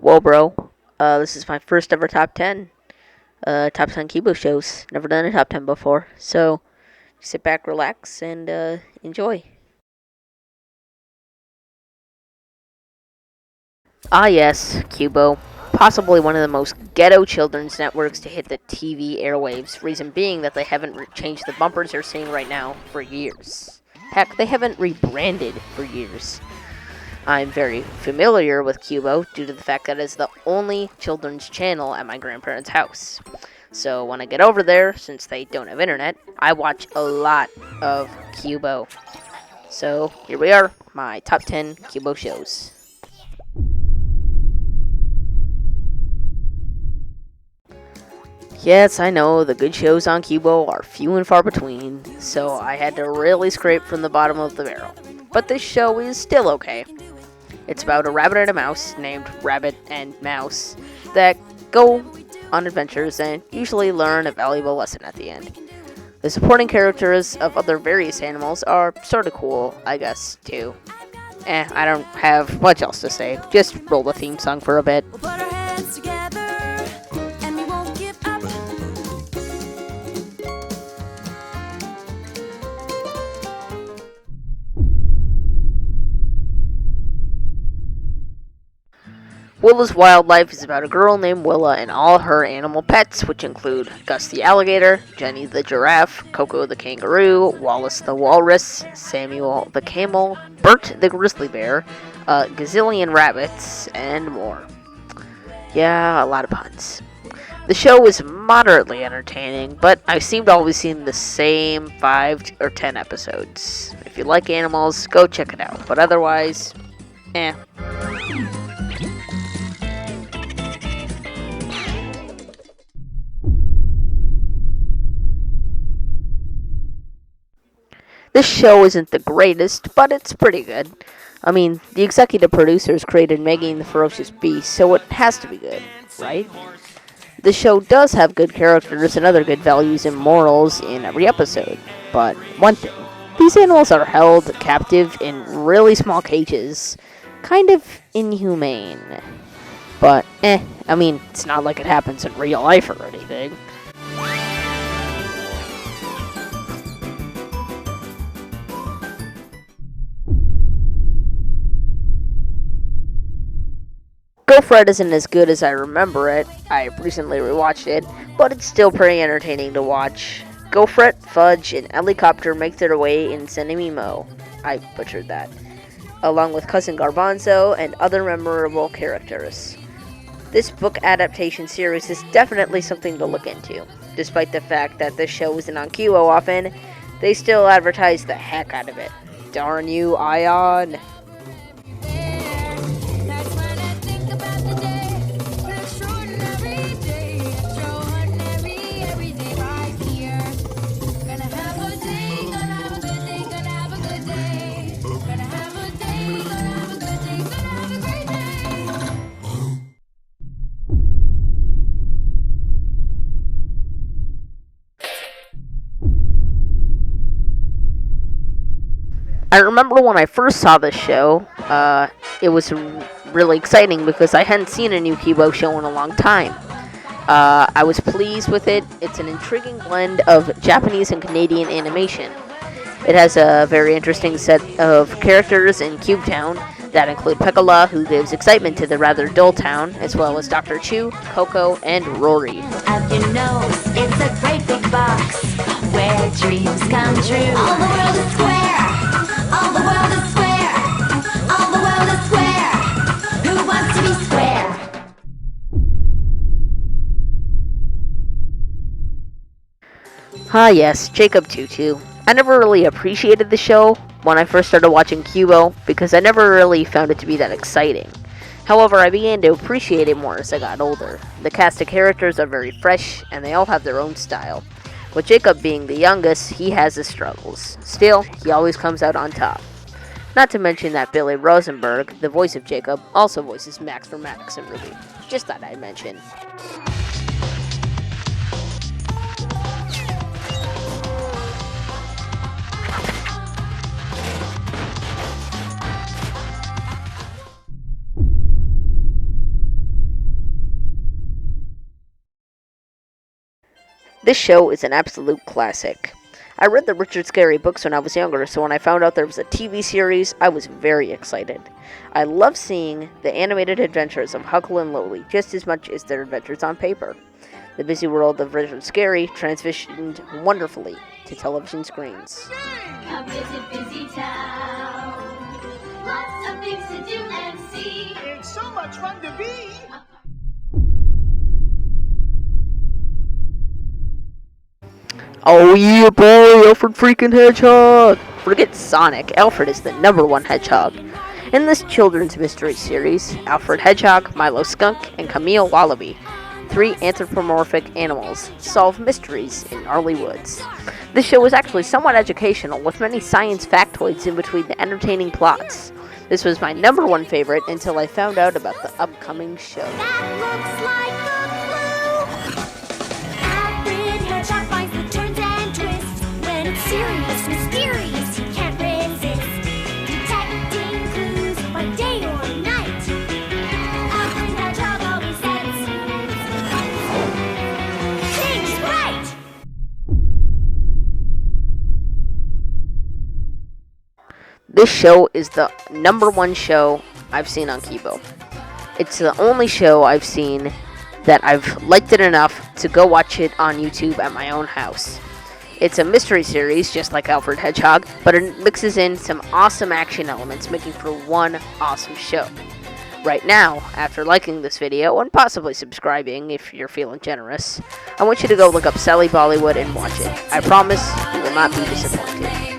Whoa, bro. This is my first ever top 10. Top 10 Qubo Shows. Never done a top 10 before. So, sit back, relax, and enjoy. Ah, yes, Qubo. Possibly one of the most ghetto children's networks to hit the TV airwaves. Reason being that they haven't changed the bumpers you're seeing right now for years. Heck, they haven't rebranded for years. I'm very familiar with Qubo due to the fact that it's the only children's channel at my grandparents' house. So when I get over there, since they don't have internet, I watch a lot of Qubo. So here we are, my top 10 Qubo shows. Yes, I know, the good shows on Qubo are few and far between, so I had to really scrape from the bottom of the barrel. But this show is still okay. It's about a rabbit and a mouse named Rabbit and Mouse that go on adventures and usually learn a valuable lesson at the end. The supporting characters of other various animals are sorta cool, I guess, too. I don't have much else to say. Just roll the theme song for a bit. We'll put our heads together and we won't give up. Willa's Wildlife is about a girl named Willa and all her animal pets, which include Gus the alligator, Jenny the giraffe, Coco the kangaroo, Wallace the walrus, Samuel the camel, Bert the grizzly bear, a gazillion rabbits, and more. Yeah, a lot of puns. The show is moderately entertaining, but I seem to always see the same 5 or 10 episodes. If you like animals, go check it out, but otherwise, eh. This show isn't the greatest, but it's pretty good. I mean, the executive producers created Maggie and the Ferocious Beast, so it has to be good, right? The show does have good characters and other good values and morals in every episode, but one thing, these animals are held captive in really small cages. Kind of inhumane. But, I mean, it's not like it happens in real life or anything. Go Fred isn't as good as I remember it. I recently rewatched it, but it's still pretty entertaining to watch. Go Fred, Fudge, and Helicopter make their way in Cinemimo. I butchered that. Along with Cousin Garbanzo and other memorable characters. This book adaptation series is definitely something to look into. Despite the fact that this show isn't on Qubo often, they still advertise the heck out of it. Darn you, Ion! I remember when I first saw this show, it was really exciting because I hadn't seen a new Qubo show in a long time. I was pleased with it. It's an intriguing blend of Japanese and Canadian animation. It has a very interesting set of characters in Cube Town that include Pecola, who gives excitement to the rather dull town, as well as Dr. Chu, Coco, and Rory. Up your nose, it's a great big box where dreams come true. All the world is square. All the world is square. All the world is square. Who wants to be square? Ah yes, Jacob Tutu. I never really appreciated the show when I first started watching Qubo because I never really found it to be that exciting. However, I began to appreciate it more as I got older. The cast of characters are very fresh and they all have their own style. With Jacob being the youngest, he has his struggles. Still, he always comes out on top. Not to mention that Billy Rosenberg, the voice of Jacob, also voices Max from Maddox and Ruby. Just thought I'd mention. This show is an absolute classic. I read the Richard Scarry books when I was younger, so when I found out there was a TV series, I was very excited. I love seeing the animated adventures of Huckle and Lowly just as much as their adventures on paper. The busy world of Richard Scarry transitioned wonderfully to television screens. A busy town. Lots of things to do and see. It's so much fun to be. Oh yeah, boy, Alfred freaking Hedgehog! Forget Sonic, Alfred is the #1 hedgehog. In this children's mystery series, Alfred Hedgehog, Milo Skunk, and Camille Wallaby, 3 anthropomorphic animals, solve mysteries in gnarly woods. This show was actually somewhat educational, with many science factoids in between the entertaining plots. This was my #1 favorite until I found out about the upcoming show. That looks like a clue. Alfred Hedgehog finds the turns and twists. When it's serious, mysterious, he can't resist. Detecting clues by day or night. Alfred Hedgehog always sets things right. This show is the #1 show I've seen on Qubo. It's the only show I've seen that I've liked it enough to go watch it on YouTube at my own house. It's a mystery series, just like Alfred Hedgehog, but it mixes in some awesome action elements, making for one awesome show. Right now, after liking this video, and possibly subscribing if you're feeling generous, I want you to go look up Sally Bollywood and watch it. I promise you will not be disappointed.